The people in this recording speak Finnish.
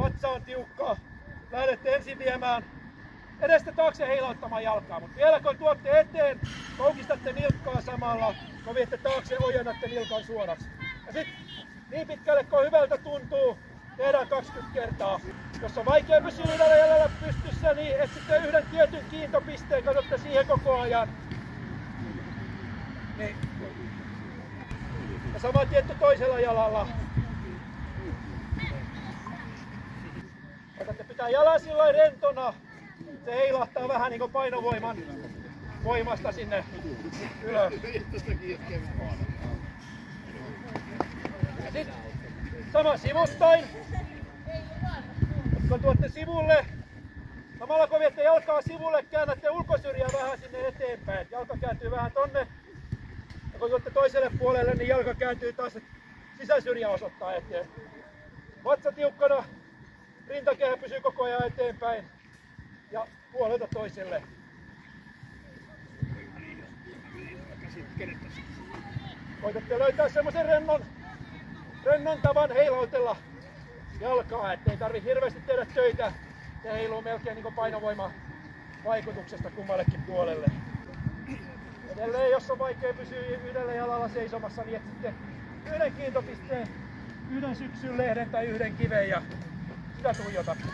Vatsa on tiukka. Lähdette ensin viemään edestä taakse heilauttamaan jalkaa, mutta vielä kun tuotte eteen, koukistatte nilkkaa samalla, kun viette taakse, ojennatte nilkan suoraksi. Ja sitten niin pitkälle kun hyvältä tuntuu, tehdään 20 kertaa. Jos on vaikea pysyä yhdellä jalalla pystyssä, niin etsitte yhden tietyn kiintopisteen, katsotte siihen koko ajan. Niin. Ja sama tietty toisella jalalla. Otatte pitää jalan sillä rentona. Se heilahtaa vähän niin kuin voimasta sinne ylös. Ja sitten sama sivustain. Kun tuotte sivulle, samalla kun viette jalkaa sivulle, käännätte ulkosyrjää vähän sinne eteenpäin. Jalka kääntyy vähän tonne. Ja kun tuotte toiselle puolelle, niin jalka kääntyy taas sisäsyrjä osoittaa eteen. Vatsa tiukkana, rintakehä pysyy koko ajan eteenpäin. Ja puolelta toiselle. Koitatte löytää semmoisen rennon tavan heilautella jalkaa, ettei tarvitse hirveästi tehdä töitä. Se heiluu melkein niin kuin painovoima vaikutuksesta kummallekin puolelle. Edelleen, jos on vaikea pysyä yhdellä jalalla seisomassa, niin etsitte yhden kiintopisteen, yhden syksyn lehden tai yhden kiven ja sitä tuijotatte.